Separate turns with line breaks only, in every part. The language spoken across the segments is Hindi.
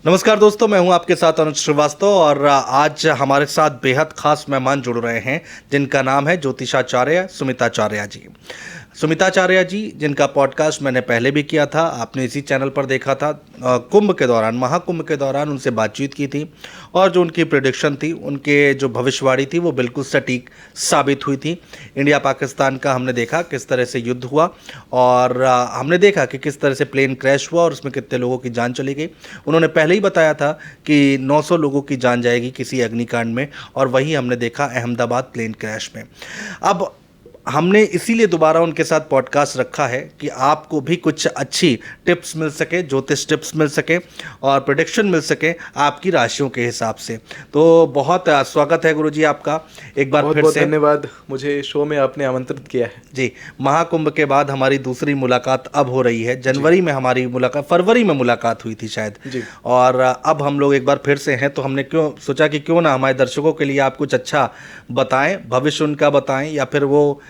नमस्कार दोस्तों, मैं हूं आपके साथ अनुज श्रीवास्तव और आज हमारे साथ बेहद खास मेहमान जुड़ रहे हैं जिनका नाम है ज्योतिषाचार्य सुमिताचार्य जी। सुमिताचार्य जी जिनका पॉडकास्ट मैंने पहले भी किया था, आपने इसी चैनल पर देखा था। कुंभ के दौरान, महाकुंभ के दौरान उनसे बातचीत की थी और जो उनकी प्रेडिक्शन थी, उनके जो भविष्यवाणी थी वो बिल्कुल सटीक साबित हुई थी। इंडिया पाकिस्तान का हमने देखा किस तरह से युद्ध हुआ और हमने देखा कि किस तरह से प्लेन क्रैश हुआ और उसमें कितने लोगों की जान चली गई। उन्होंने पहले ही बताया था कि 900 लोगों की जान जाएगी किसी अग्निकांड में, और वही हमने देखा अहमदाबाद प्लेन क्रैश में। अब हमने इसीलिए दोबारा उनके साथ पॉडकास्ट रखा है कि आपको भी कुछ अच्छी टिप्स मिल सके, ज्योतिष टिप्स मिल सके और प्रेडिक्शन मिल सके आपकी राशियों के हिसाब से। तो बहुत स्वागत है गुरुजी आपका एक बार फिर से।
धन्यवाद, मुझे शो में आपने आमंत्रित किया है
जी। महाकुंभ के बाद हमारी दूसरी मुलाकात अब हो रही है। जनवरी में हमारी मुलाकात, फरवरी में मुलाकात हुई थी शायद जी। और अब हम लोग एक बार फिर से हैं, तो हमने सोचा कि क्यों ना हमारे दर्शकों के लिए आप कुछ अच्छा बताएं, भविष्य उनका बताएं, या फिर वो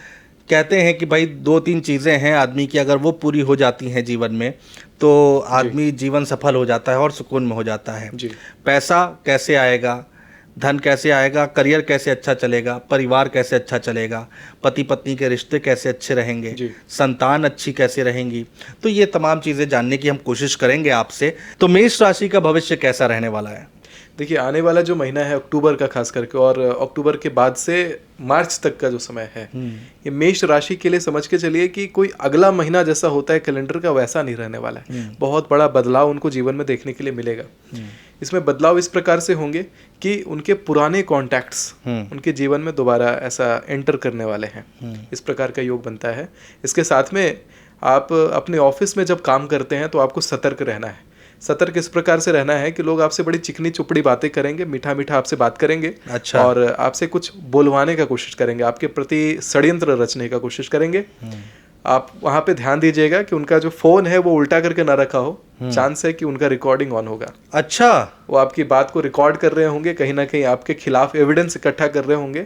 कहते हैं कि भाई 2-3 चीज़ें हैं आदमी की, अगर वो पूरी हो जाती हैं जीवन में तो आदमी जीवन सफल हो जाता है और सुकून में हो जाता है। पैसा कैसे आएगा, धन कैसे आएगा, करियर कैसे अच्छा चलेगा, परिवार कैसे अच्छा चलेगा, पति पत्नी के रिश्ते कैसे अच्छे रहेंगे, संतान अच्छी कैसे रहेंगी, तो ये तमाम चीज़ें जानने की हम कोशिश करेंगे आपसे। तो मेष राशि का भविष्य कैसा रहने वाला है?
देखिए, आने वाला जो महीना है अक्टूबर का, खास करके, और अक्टूबर के बाद से मार्च तक का जो समय है, ये मेष राशि के लिए समझ के चलिए कि कोई अगला महीना जैसा होता है कैलेंडर का, वैसा नहीं रहने वाला है। बहुत बड़ा बदलाव उनको जीवन में देखने के लिए मिलेगा। इसमें बदलाव इस प्रकार से होंगे कि उनके पुराने कॉन्टैक्ट्स उनके जीवन में दोबारा ऐसा एंटर करने वाले हैं। इस प्रकार का योग बनता है। इसके साथ में आप अपने ऑफिस में जब काम करते हैं तो आपको सतर्क रहना है। सतर्क इस प्रकार से रहना है कि लोग आपसे बड़ी चिकनी चुपड़ी बातें करेंगे, मीठा मीठा आपसे बात करेंगे। अच्छा। और आपसे कुछ बोलवाने का कोशिश करेंगे, आपके प्रति षड्यंत्र रचने का कोशिश करेंगे। आप वहाँ पे ध्यान दीजिएगा कि उनका जो फोन है वो उल्टा करके ना रखा हो, चांस है कि उनका रिकॉर्डिंग ऑन होगा। अच्छा। वो आपकी बात को रिकॉर्ड कर रहे होंगे, कहीं ना कहीं आपके खिलाफ एविडेंस इकट्ठा कर रहे होंगे।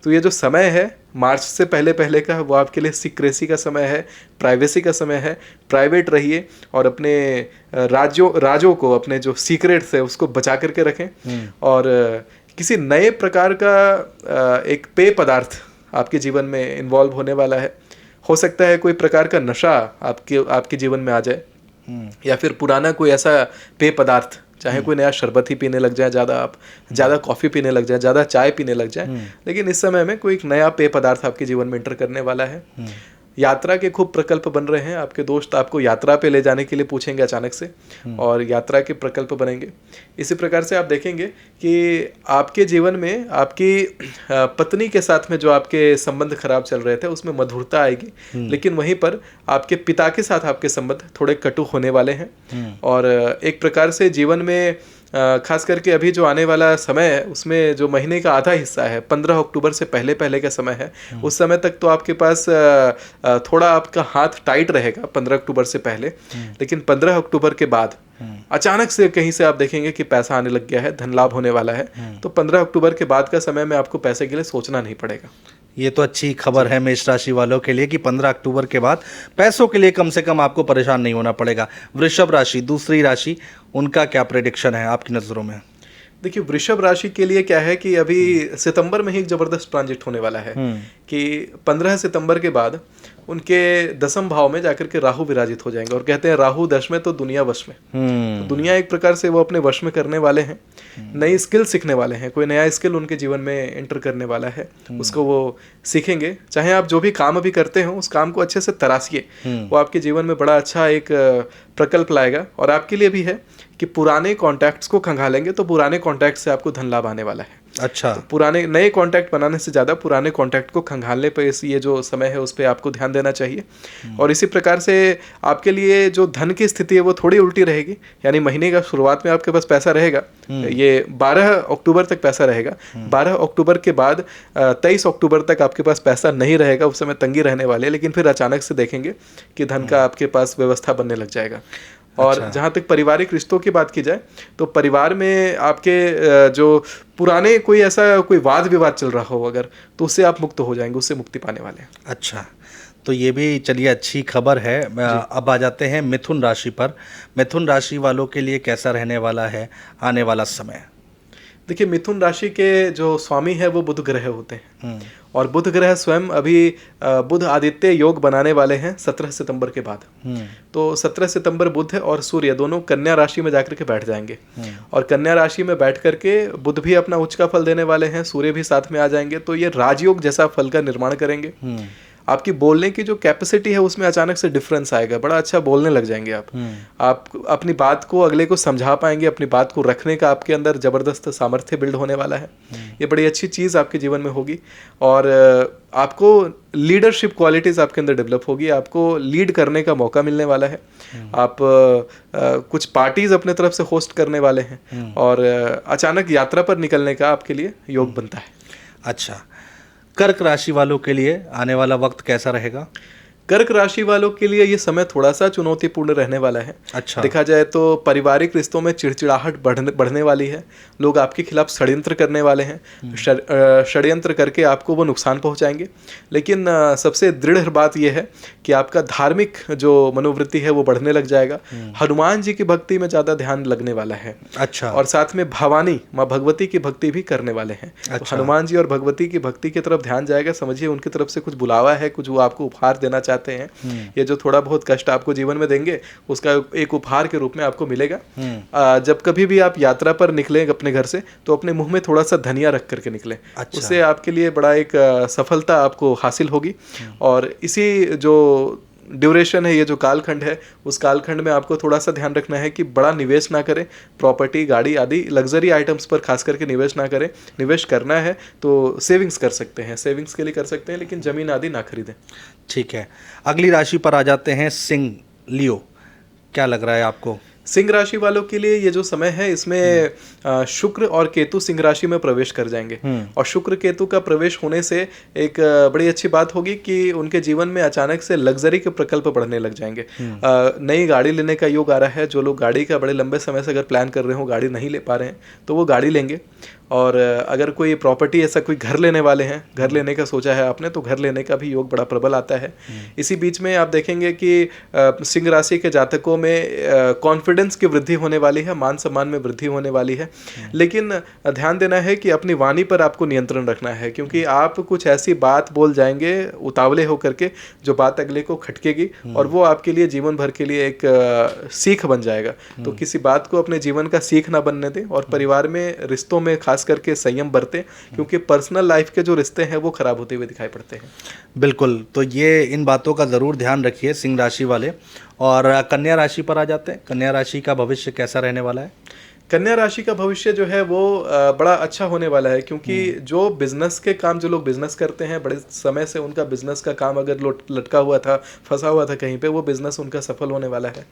तो ये जो समय है मार्च से पहले पहले का, वो आपके लिए सीक्रेसी का समय है, प्राइवेसी का समय है। प्राइवेट रहिए और अपने राजों को, अपने जो सीक्रेट्स है उसको बचा करके रखें। और किसी नए प्रकार का एक पेय पदार्थ आपके जीवन में इन्वॉल्व होने वाला है। हो सकता है कोई प्रकार का नशा आपके जीवन में आ जाए, या फिर पुराना कोई ऐसा पेय पदार्थ, चाहे कोई नया शरबत ही पीने लग जाए, ज़्यादा कॉफ़ी पीने लग जाए, ज़्यादा चाय पीने लग जाए। लेकिन इस समय में कोई एक नया पेय पदार्थ आपके जीवन में एंटर करने वाला है। यात्रा के खूब प्रकल्प बन रहे हैं। आपके दोस्त आपको यात्रा पे ले जाने के लिए पूछेंगे अचानक से, और यात्रा के प्रकल्प बनेंगे। इसी प्रकार से आप देखेंगे कि आपके जीवन में आपकी पत्नी के साथ में जो आपके संबंध खराब चल रहे थे उसमें मधुरता आएगी, लेकिन वहीं पर आपके पिता के साथ आपके संबंध थोड़े कटु होने वाले हैं। और एक प्रकार से जीवन में खास करके अभी जो आने वाला समय है उसमें जो महीने का आधा हिस्सा है, 15 अक्टूबर से पहले पहले का समय है, उस समय तक तो आपके पास थोड़ा आपका हाथ टाइट रहेगा 15 अक्टूबर से पहले। लेकिन 15 अक्टूबर के बाद अचानक से कहीं से आप देखेंगे कि पैसा आने लग गया है, धन लाभ होने वाला है। तो 15 अक्टूबर के बाद का समय में आपको पैसे के लिए सोचना नहीं पड़ेगा।
ये तो अच्छी खबर है मेष राशि वालों के लिए कि 15 अक्टूबर के बाद पैसों के लिए कम से कम आपको परेशान नहीं होना पड़ेगा। वृषभ राशि, दूसरी राशि, उनका क्या प्रेडिक्शन है आपकी नज़रों में?
देखिए, वृषभ राशि के लिए क्या है कि अभी सितंबर में ही एक जबरदस्त ट्रांजिट होने वाला है कि 15 सितंबर के बाद उनके 10वें भाव में जाकर के राहु विराजित हो जाएंगे। और कहते हैं राहु 10 में तो दुनिया वश में। तो दुनिया एक प्रकार से वो अपने वश में करने वाले हैं, नई स्किल सीखने वाले हैं। कोई नया स्किल उनके जीवन में एंटर करने वाला है, उसको वो सीखेंगे। चाहे आप जो भी काम अभी करते हो उस काम को अच्छे से तराशिए, वो आपके जीवन में बड़ा अच्छा एक प्रकल्प लाएगा। और आपके लिए भी है कि पुराने कॉन्टैक्ट्स को खंगालेंगे तो पुराने कॉन्टैक्ट से आपको धन लाभ आने वाला है।
अच्छा।
तो पुराने नए कॉन्टैक्ट बनाने से ज़्यादा पुराने कॉन्टैक्ट को खंगालने पे ये जो समय है उस पर आपको ध्यान देना चाहिए। और इसी प्रकार से आपके लिए जो धन की स्थिति है वो थोड़ी उल्टी रहेगी। यानी महीने का शुरुआत में आपके पास पैसा रहेगा, ये 12 अक्टूबर तक पैसा रहेगा। 12 अक्टूबर के बाद 23 अक्टूबर तक आपके पास पैसा नहीं रहेगा, उस समय तंगी रहने वाले। लेकिन फिर अचानक से देखेंगे कि धन का आपके पास व्यवस्था बनने लग जाएगा। और अच्छा। जहाँ तक पारिवारिक रिश्तों की बात की जाए तो परिवार में आपके जो पुराने कोई वाद विवाद चल रहा हो अगर, तो उससे आप मुक्त हो जाएंगे, उससे मुक्ति पाने वाले हैं।
अच्छा, तो ये भी चलिए अच्छी खबर है। अब आ जाते हैं मिथुन राशि पर। मिथुन राशि वालों के लिए कैसा रहने वाला है आने वाला समय?
देखिए, मिथुन राशि के जो स्वामी है वो बुध ग्रह होते हैं,
हम्म।
और बुध ग्रह स्वयं अभी बुध आदित्य योग बनाने वाले हैं 17 सितंबर के बाद। तो 17 सितंबर बुध और सूर्य दोनों कन्या राशि में जाकर के बैठ जाएंगे, और कन्या राशि में बैठ करके बुध भी अपना उच्च का फल देने वाले हैं, सूर्य भी साथ में आ जाएंगे। तो ये राजयोग जैसा फल का निर्माण करेंगे। आपकी बोलने की जो कैपेसिटी है उसमें अचानक से डिफरेंस आएगा, बड़ा अच्छा बोलने लग जाएंगे आप अपनी बात को अगले को समझा पाएंगे, अपनी बात को रखने का आपके अंदर जबरदस्त सामर्थ्य बिल्ड होने वाला है। ये बड़ी अच्छी चीज़ आपके जीवन में होगी, और आपको लीडरशिप क्वालिटीज़ आपके अंदर डेवलप होगी, आपको लीड करने का मौका मिलने वाला है। आप कुछ पार्टीज़ अपने तरफ से होस्ट करने वाले हैं, और अचानक यात्रा पर निकलने का आपके लिए योग बनता है।
अच्छा, कर्क राशि वालों के लिए आने वाला वक्त कैसा रहेगा?
कर्क राशि वालों के लिए ये समय थोड़ा सा चुनौतीपूर्ण रहने वाला है।
अच्छा।
देखा जाए तो पारिवारिक रिश्तों में चिड़चिड़ाहट बढ़ने वाली है। लोग आपके खिलाफ षड्यंत्र करने वाले हैं, षड्यंत्र करके आपको वो नुकसान पहुंचाएंगे। लेकिन सबसे दृढ़ बात यह है कि आपका धार्मिक जो मनोवृत्ति है वो बढ़ने लग जाएगा। हनुमान जी की भक्ति में ज़्यादा ध्यान लगने वाला है।
अच्छा।
और साथ में भवानी माँ भगवती की भक्ति भी करने वाले हैं।
अच्छा।
तो हनुमान जी और भगवती की भक्ति की तरफ ध्यान जाएगा। समझिए उनकी तरफ से कुछ बुलावा है, कुछ वो आपको उपहार देना चाहते हैं। ये जो थोड़ा बहुत कष्ट आपको जीवन में देंगे उसका एक उपहार के रूप में आपको मिलेगा। जब कभी भी आप यात्रा पर निकलें अपने घर से तो अपने मुंह में थोड़ा सा धनिया रख करके निकलें।
अच्छा।
उससे आपके लिए बड़ा एक सफलता आपको हासिल होगी। और इसी जो ड्यूरेशन है, ये जो कालखंड है, उस कालखंड में आपको थोड़ा सा ध्यान रखना है कि बड़ा निवेश ना करें। प्रॉपर्टी, गाड़ी आदि लग्जरी आइटम्स पर खास करके निवेश ना करें। निवेश करना है तो सेविंग्स कर सकते हैं, सेविंग्स के लिए कर सकते हैं, लेकिन ज़मीन आदि ना खरीदें।
ठीक है, अगली राशि पर आ जाते हैं सिंह, लियो। क्या लग रहा है आपको?
सिंह राशि वालों के लिए ये जो समय है इसमें शुक्र और केतु सिंह राशि में प्रवेश कर जाएंगे। और शुक्र केतु का प्रवेश होने से एक बड़ी अच्छी बात होगी कि उनके जीवन में अचानक से लग्जरी के प्रकल्प बढ़ने लग जाएंगे। नई गाड़ी लेने का योग आ रहा है। जो लोग गाड़ी का बड़े लंबे समय से अगर प्लान कर रहे हो, गाड़ी नहीं ले पा रहे हैं, तो वो गाड़ी लेंगे। और अगर कोई प्रॉपर्टी, ऐसा कोई घर लेने वाले हैं, घर लेने का सोचा है आपने, तो घर लेने का भी योग बड़ा प्रबल आता है। इसी बीच में आप देखेंगे कि सिंह राशि के जातकों में कॉन्फिडेंस की वृद्धि होने वाली है, मान सम्मान में वृद्धि होने वाली है। लेकिन ध्यान देना है कि अपनी वाणी पर आपको नियंत्रण रखना है, क्योंकि आप कुछ ऐसी बात बोल जाएंगे उतावले होकर के जो बात अगले को खटकेगी, और वो आपके लिए जीवन भर के लिए एक सीख बन जाएगा। तो किसी बात को अपने जीवन का सीख ना बनने दें, और परिवार में रिश्तों में खास करके संयम बरतें, क्योंकि पर्सनल लाइफ के जो रिश्ते हैं वो खराब होते हुए दिखाई पड़ते हैं।
बिल्कुल, तो ये इन बातों का ज़रूर ध्यान रखिए सिंह राशि वाले। और कन्या राशि पर आ जाते हैं। कन्या राशि का भविष्य कैसा रहने वाला है?
कन्या राशि का भविष्य जो है वो बड़ा अच्छा होने वाला है, क्योंकि जो बिजनेस के काम, जो लोग बिजनेस करते हैं, बड़े समय से उनका बिजनेस का काम अगर लटका हुआ था, फंसा हुआ था कहीं पे, वो बिजनेस उनका सफल होने वाला है।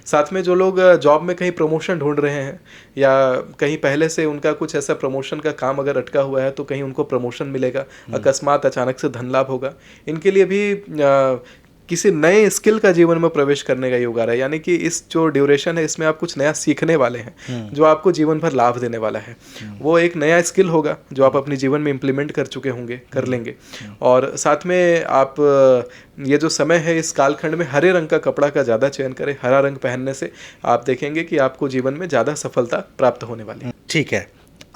साथ में जो लोग जॉब में कहीं प्रमोशन ढूंढ रहे हैं, या कहीं पहले से उनका कुछ ऐसा प्रमोशन का काम अगर अटका हुआ है, तो कहीं उनको प्रमोशन मिलेगा। अकस्मात अचानक से धन लाभ होगा। इनके लिए भी किसी नए स्किल का जीवन में प्रवेश करने का योग आ रहा है। यानी कि इस जो ड्यूरेशन है इसमें आप कुछ नया सीखने वाले हैं, जो आपको जीवन भर लाभ देने वाला है। वो एक नया स्किल होगा जो आप अपने जीवन में इम्प्लीमेंट कर चुके होंगे, कर लेंगे। और साथ में आप ये जो समय है इस कालखंड में हरे रंग का कपड़ा का ज़्यादा चयन करें। हरा रंग पहनने से आप देखेंगे कि आपको जीवन में ज़्यादा सफलता प्राप्त होने वाली है।
ठीक है,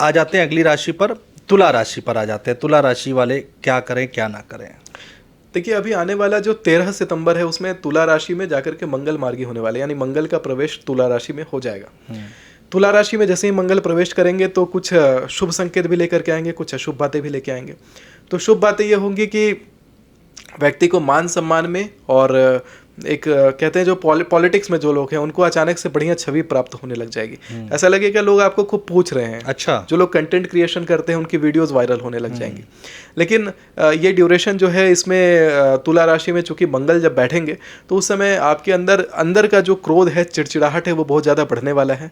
आ जाते हैं अगली राशि पर, तुला राशि पर आ जाते हैं। तुला राशि वाले क्या करें क्या ना करें?
देखिए, अभी आने वाला जो 13 सितंबर है उसमें तुला राशि में जाकर के मंगल मार्गी होने वाले, यानी मंगल का प्रवेश तुला राशि में हो जाएगा। तुला राशि में जैसे ही मंगल प्रवेश करेंगे तो कुछ शुभ संकेत भी लेकर के आएंगे, कुछ अशुभ बातें भी लेके आएंगे। तो शुभ बातें ये होंगी कि व्यक्ति को मान सम्मान में, और एक कहते हैं जो पॉलिटिक्स में जो लोग हैं उनको अचानक से बढ़िया छवि प्राप्त होने लग जाएगी। ऐसा लगेगा लोग आपको खूब पूछ रहे हैं।
अच्छा।
जो लोग कंटेंट क्रिएशन करते हैं उनकी वीडियोस वायरल होने लग जाएंगी। लेकिन ये ड्यूरेशन जो है इसमें तुला राशि में चूंकि मंगल जब बैठेंगे तो उस समय आपके अंदर का जो क्रोध है, चिड़चिड़ाहट है, वो बहुत ज़्यादा बढ़ने वाला है।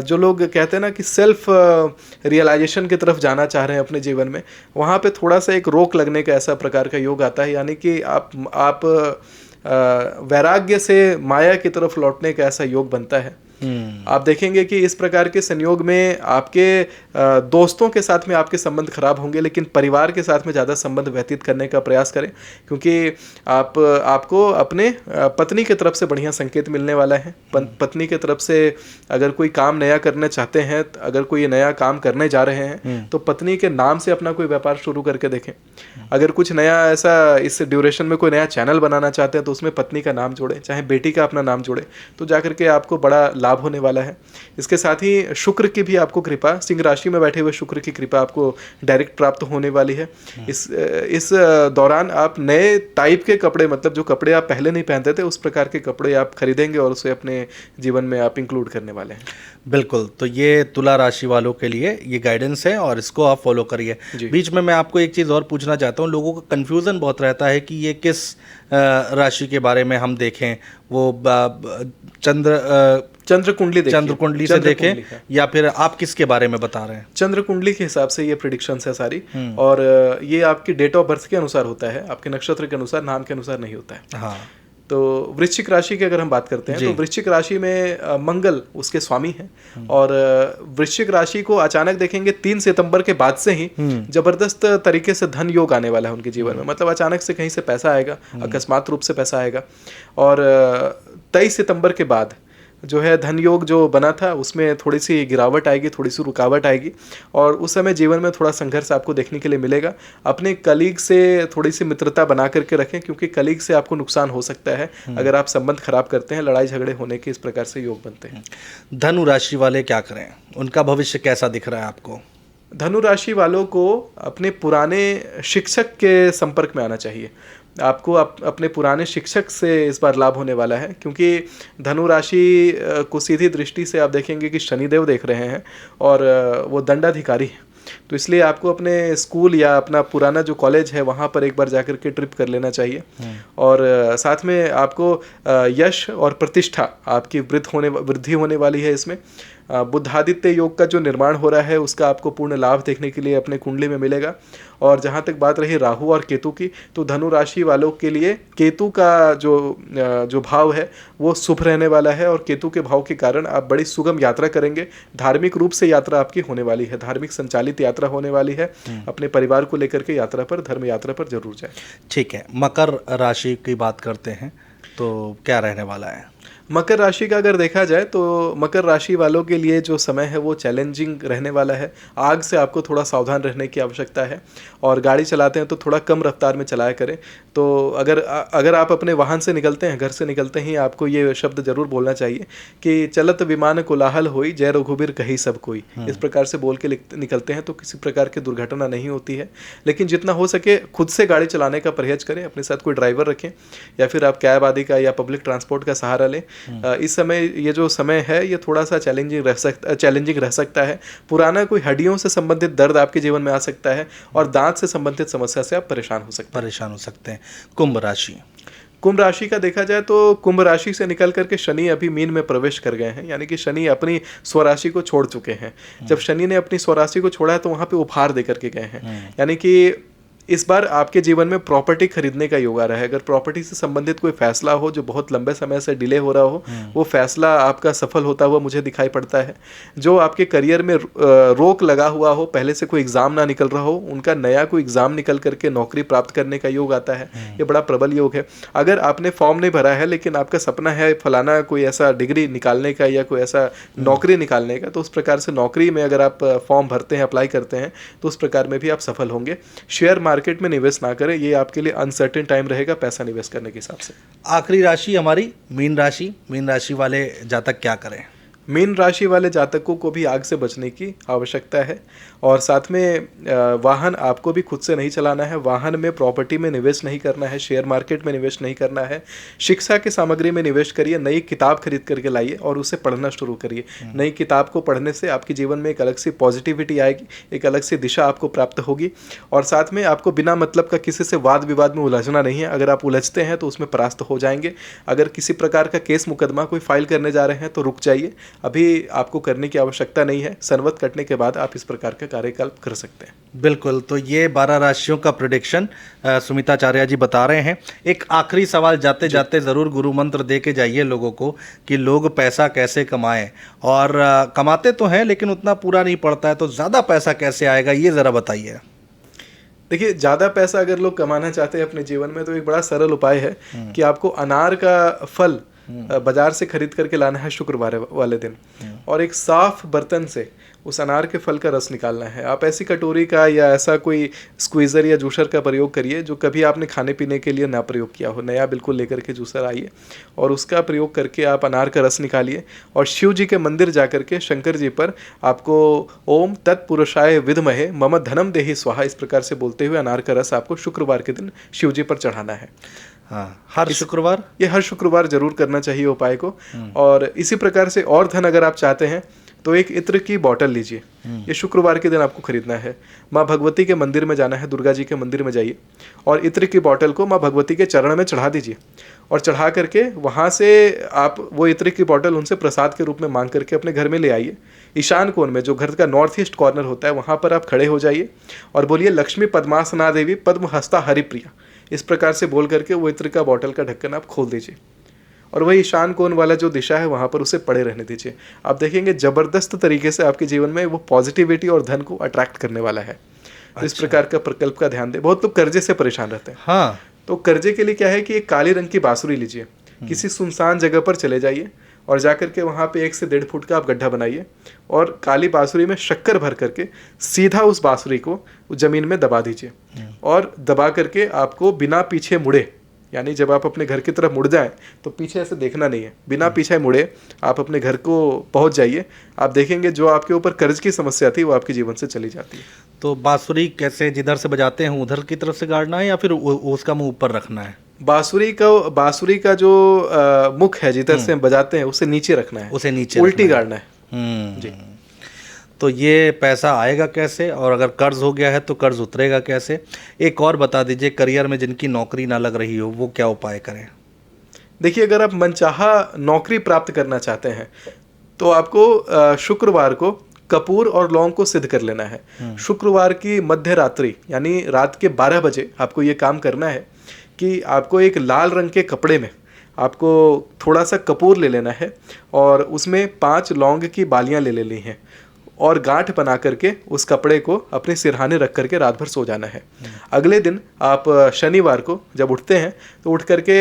जो लोग कहते हैं ना कि सेल्फ रियलाइजेशन की तरफ जाना चाह रहे हैं अपने जीवन में, वहाँ पे थोड़ा सा एक रोक लगने का ऐसा प्रकार का योग आता है। यानी कि आप वैराग्य से माया की तरफ लौटने का ऐसा योग बनता है। आप देखेंगे कि इस प्रकार के संयोग में आपके दोस्तों के साथ में आपके संबंध खराब होंगे, लेकिन परिवार के साथ में ज़्यादा संबंध व्यतीत करने का प्रयास करें, क्योंकि आपको अपने पत्नी की तरफ से बढ़िया संकेत मिलने वाला है। पत्नी की तरफ से अगर कोई काम नया करना चाहते हैं, अगर कोई नया काम करने जा रहे हैं तो पत्नी के नाम से अपना कोई व्यापार शुरू करके देखें। अगर कुछ नया ऐसा इस ड्यूरेशन में कोई नया चैनल बनाना चाहते हैं तो उसमें पत्नी का नाम जोड़ें, चाहे बेटी का अपना नाम जोड़ें, तो जाकर के आपको बड़ा लाभ होने वाला है। इसके साथ ही शुक्र की भी आपको कृपा, सिंह राशि में बैठे हुए शुक्र की कृपा आपको डायरेक्ट प्राप्त होने वाली है। इस दौरान आप नए टाइप के कपड़े, मतलब जो कपड़े आप पहले नहीं पहनते थे उस प्रकार के कपड़े आप खरीदेंगे और उसे अपने जीवन में आप इंक्लूड करने वाले हैं।
बिल्कुल, तो ये तुला राशि वालों के लिए ये गाइडेंस है और इसको आप फॉलो करिए। बीच में मैं आपको एक चीज़ और पूछना चाहता हूँ, लोगों का कन्फ्यूज़न बहुत रहता है कि ये किस राशि के बारे में हम देखें, वो चंद्र कुंडली से देखें या फिर आप किसके बारे में बता रहे हैं?
चंद्र कुंडली के हिसाब से ये प्रेडिक्शंस है सारी, और ये आपकी डेट ऑफ बर्थ के अनुसार होता है, आपके नक्षत्र के अनुसार, नाम के अनुसार नहीं होता है।
हाँ,
तो वृश्चिक राशि की अगर हम बात करते हैं तो वृश्चिक राशि में मंगल उसके स्वामी हैं, और वृश्चिक राशि को अचानक देखेंगे 3 सितंबर के बाद से ही जबरदस्त तरीके से धन योग आने वाला है उनके जीवन में। मतलब अचानक से कहीं से पैसा आएगा, अकस्मात रूप से पैसा आएगा। और 23 सितंबर के बाद जो है धन योग जो बना था उसमें थोड़ी सी गिरावट आएगी, थोड़ी सी रुकावट आएगी, और उस समय जीवन में थोड़ा संघर्ष आपको देखने के लिए मिलेगा। अपने कलीग से थोड़ी सी मित्रता बना करके रखें, क्योंकि कलीग से आपको नुकसान हो सकता है अगर आप संबंध खराब करते हैं, लड़ाई झगड़े होने के इस प्रकार से योग बनते हैं।
धनु राशि वाले क्या करें, उनका भविष्य कैसा दिख रहा है आपको?
धनु राशि वालों को अपने पुराने शिक्षक के संपर्क में आना चाहिए। आपको अपने पुराने शिक्षक से इस बार लाभ होने वाला है, क्योंकि धनु राशि को सीधी दृष्टि से आप देखेंगे कि शनिदेव देख रहे हैं और वो दंडाधिकारी हैं। तो इसलिए आपको अपने स्कूल या अपना पुराना जो कॉलेज है वहाँ पर एक बार जाकर के ट्रिप कर लेना चाहिए। और साथ में आपको यश और प्रतिष्ठा आपकी वृद्धि होने वाली है। इसमें बुद्धादित्य योग का जो निर्माण हो रहा है उसका आपको पूर्ण लाभ देखने के लिए अपने कुंडली में मिलेगा। और जहाँ तक बात रही राहु और केतु की, तो धनु राशि वालों के लिए केतु का जो भाव है वो शुभ रहने वाला है, और केतु के भाव के कारण आप बड़ी सुगम यात्रा करेंगे। धार्मिक रूप से यात्रा आपकी होने वाली है, धार्मिक संचालित यात्रा होने वाली है। अपने परिवार को लेकर के यात्रा पर, धर्म यात्रा पर जरूर जाए।
ठीक है, मकर राशि की बात करते हैं तो क्या रहने वाला है?
मकर राशि का अगर देखा जाए तो मकर राशि वालों के लिए जो समय है वो चैलेंजिंग रहने वाला है। आग से आपको थोड़ा सावधान रहने की आवश्यकता है, और गाड़ी चलाते हैं तो थोड़ा कम रफ्तार में चलाया करें। तो अगर आप अपने वाहन से निकलते हैं, घर से निकलते ही आपको ये शब्द जरूर बोलना चाहिए कि चलत विमान कोलाहल होई, जय रघुबीर कही सब कोई। इस प्रकार से बोल के निकलते हैं तो किसी प्रकार की दुर्घटना नहीं होती है। लेकिन जितना हो सके खुद से गाड़ी चलाने का परहेज करें, अपने साथ कोई ड्राइवर रखें या फिर आप कैब आदि का या पब्लिक ट्रांसपोर्ट का सहारा लें। इस समय ये जो समय है ये थोड़ा सा चैलेंजिंग रह सकता है। पुराना कोई हड्डियों से संबंधित दर्द आपके जीवन में आ सकता है, और दांत से संबंधित समस्या से आप परेशान हो सकते हैं।
कुंभ राशि,
कुंभ राशि का देखा जाए तो कुंभ राशि से निकल करके शनि अभी मीन में प्रवेश कर गए हैं, यानी कि शनि अपनी स्वराशि को छोड़ चुके हैं। जब शनि ने अपनी स्वराशि को छोड़ा है तो वहां पे उपहार देकर के गए हैं, यानी कि इस बार आपके जीवन में प्रॉपर्टी खरीदने का योग आ रहा है। अगर प्रॉपर्टी से संबंधित कोई फैसला हो जो बहुत लंबे समय से डिले हो रहा हो, वो फैसला आपका सफल होता हुआ मुझे दिखाई पड़ता है। जो आपके करियर में रोक लगा हुआ हो, पहले से कोई एग्जाम ना निकल रहा हो, उनका नया कोई एग्जाम निकल करके नौकरी प्राप्त करने का योग आता है। ये बड़ा प्रबल योग है। अगर आपने फॉर्म नहीं भरा है लेकिन आपका सपना है फलाना कोई ऐसा डिग्री निकालने का या कोई ऐसा नौकरी निकालने का, तो उस प्रकार से नौकरी में अगर आप फॉर्म भरते हैं, अप्लाई करते हैं, तो उस प्रकार में भी आप सफल होंगे। शेयर मार्केट में निवेश ना करें, ये आपके लिए अनसर्टेन टाइम रहेगा पैसा निवेश करने के हिसाब से।
आखिरी राशि हमारी मीन राशि। मीन राशि वाले जातक क्या करें?
मीन राशि वाले जातकों को भी आग से बचने की आवश्यकता है, और साथ में वाहन आपको भी खुद से नहीं चलाना है। वाहन में, प्रॉपर्टी में निवेश नहीं करना है, शेयर मार्केट में निवेश नहीं करना है। शिक्षा की सामग्री में निवेश करिए, नई किताब खरीद करके लाइए और उसे पढ़ना शुरू करिए। नई किताब को पढ़ने से आपके जीवन में एक अलग सी पॉजिटिविटी आएगी, एक अलग सी दिशा आपको प्राप्त होगी। और साथ में आपको बिना मतलब का किसी से वाद विवाद में उलझना नहीं है। अगर आप उलझते हैं तो उसमें परास्त हो जाएंगे। अगर किसी प्रकार का केस मुकदमा कोई फाइल करने जा रहे हैं तो रुक जाइए। अभी आपको करने की आवश्यकता नहीं है। संवत कटने के बाद आप इस प्रकार का कार्यकल्प कर सकते हैं।
बिल्कुल, तो ये 12 राशियों का प्रेडिक्शन सुमिताचार्य जी बता रहे हैं। एक आखिरी सवाल जाते जाते ज़रूर गुरु मंत्र दे के जाइए लोगों को कि लोग पैसा कैसे कमाएं, और कमाते तो हैं लेकिन उतना पूरा नहीं पड़ता है, तो ज़्यादा पैसा कैसे आएगा ये ज़रा बताइए।
देखिए, ज़्यादा पैसा अगर लोग कमाना चाहते हैं अपने जीवन में तो एक बड़ा सरल उपाय है कि आपको अनार का फल बाजार से खरीद करके लाना है शुक्रवार वाले दिन, और एक साफ बर्तन से उस अनार के फल का रस निकालना है। आप ऐसी कटोरी का या ऐसा कोई स्क्वीज़र या जूसर का प्रयोग करिए जो कभी आपने खाने पीने के लिए ना प्रयोग किया हो। नया बिल्कुल लेकर के जूसर आइए और उसका प्रयोग करके आप अनार का रस निकालिए, और शिव जी के मंदिर जा करके शंकर जी पर आपको ओम तत्पुरुषाय विद्महे मम धनम देहि स्वाहा इस प्रकार से बोलते हुए अनार का रस आपको शुक्रवार के दिन शिव जी पर चढ़ाना है।
हाँ, हर शुक्रवार,
ये हर शुक्रवार जरूर करना चाहिए उपाय को। और इसी प्रकार से और धन अगर आप चाहते हैं तो एक इत्र की बॉटल लीजिए। ये शुक्रवार के दिन आपको खरीदना है। माँ भगवती के मंदिर में जाना है, दुर्गा जी के मंदिर में जाइए और इत्र की बॉटल को माँ भगवती के चरण में चढ़ा दीजिए, और चढ़ा करके वहाँ से आप वो इत्र की बॉटल उनसे प्रसाद के रूप में मांग करके अपने घर में ले आइए। ईशान कोण में जो घर का नॉर्थ ईस्ट कॉर्नर होता है वहाँ पर आप खड़े हो जाइए और बोलिए लक्ष्मी पद्मासना देवी पद्म हस्ता हरिप्रिया, इस प्रकार से बोल करके वो इत्र का बॉटल का ढक्कन आप खोल दीजिए और वही ईशान कोण वाला जो दिशा है वहाँ पर उसे पड़े रहने दीजिए। आप देखेंगे ज़बरदस्त तरीके से आपके जीवन में वो पॉजिटिविटी और धन को अट्रैक्ट करने वाला है। तो इस प्रकार का प्रकल्प का ध्यान दें। बहुत लोग कर्जे से परेशान रहते हैं।
हाँ,
तो कर्जे के लिए क्या है कि एक काले रंग की बांसुरी लीजिए, किसी सुनसान जगह पर चले जाइए और जाकर के वहाँ पे 1 से 1.5 फुट का आप गड्ढा बनाइए और काली बांसुरी में शक्कर भर करके सीधा उस बांसुरी को ज़मीन में दबा दीजिए, और दबा करके आपको बिना पीछे मुड़े, यानी जब आप अपने घर की तरफ मुड़ जाएं तो पीछे ऐसे देखना नहीं है, बिना पीछे मुड़े आप अपने घर को पहुंच जाइए। आप देखेंगे जो आपके ऊपर कर्ज की समस्या थी वो आपके जीवन से चली जाती है।
तो बांसुरी कैसे जिधर से बजाते हैं उधर की तरफ से गाड़ना है या फिर उसका मुंह ऊपर रखना है?
बांसुरी का जो मुख है जिधर से हम बजाते हैं उसे नीचे रखना है,
उसे नीचे
उल्टी गाड़ना है। जी।
तो ये पैसा आएगा कैसे, और अगर कर्ज हो गया है तो कर्ज उतरेगा कैसे? एक और बता दीजिए, करियर में जिनकी नौकरी ना लग रही हो वो क्या उपाय करें?
देखिए, अगर आप मनचाहा नौकरी प्राप्त करना चाहते हैं तो आपको शुक्रवार को कपूर और लौंग को सिद्ध कर लेना है। शुक्रवार की मध्य रात्रि यानी रात के 12 बजे आपको ये काम करना है कि आपको एक लाल रंग के कपड़े में आपको थोड़ा सा कपूर ले लेना है और उसमें 5 लौंग की बालियां ले लेनी हैं और गांठ बना करके उस कपड़े को अपने सिरहाने रख करके रात भर सो जाना है। अगले दिन आप शनिवार को जब उठते हैं तो उठ करके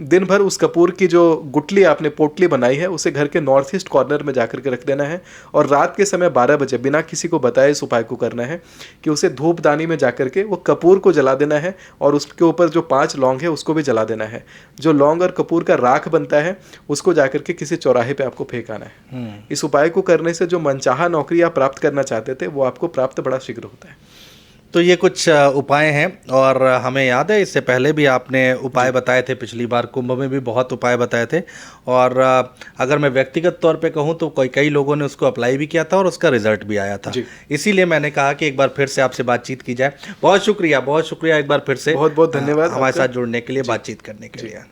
दिन भर उस कपूर की जो गुटली आपने पोटली बनाई है उसे घर के नॉर्थ ईस्ट कॉर्नर में जाकर के रख देना है, और रात के समय 12 बजे बिना किसी को बताए इस उपाय को करना है कि उसे धूपदानी में जाकर के वो कपूर को जला देना है और उसके ऊपर जो 5 लौंग है उसको भी जला देना है। जो लौंग और कपूर का राख बनता है उसको जाकर के किसी चौराहे पे आपको फेंकाना है। इस उपाय को करने से जो मनचाहा नौकरी आप प्राप्त करना चाहते थे वो आपको प्राप्त बड़ा शीघ्र होता है।
तो ये कुछ उपाय हैं, और हमें याद है इससे पहले भी आपने उपाय बताए थे, पिछली बार कुंभ में भी बहुत उपाय बताए थे, और अगर मैं व्यक्तिगत तौर पे कहूँ तो कई लोगों ने उसको अप्लाई भी किया था और उसका रिजल्ट भी आया था। इसीलिए मैंने कहा कि एक बार फिर से आपसे बातचीत की जाए। बहुत शुक्रिया एक बार फिर से,
बहुत बहुत धन्यवाद
हमारे साथ जुड़ने के लिए, बातचीत करने के लिए।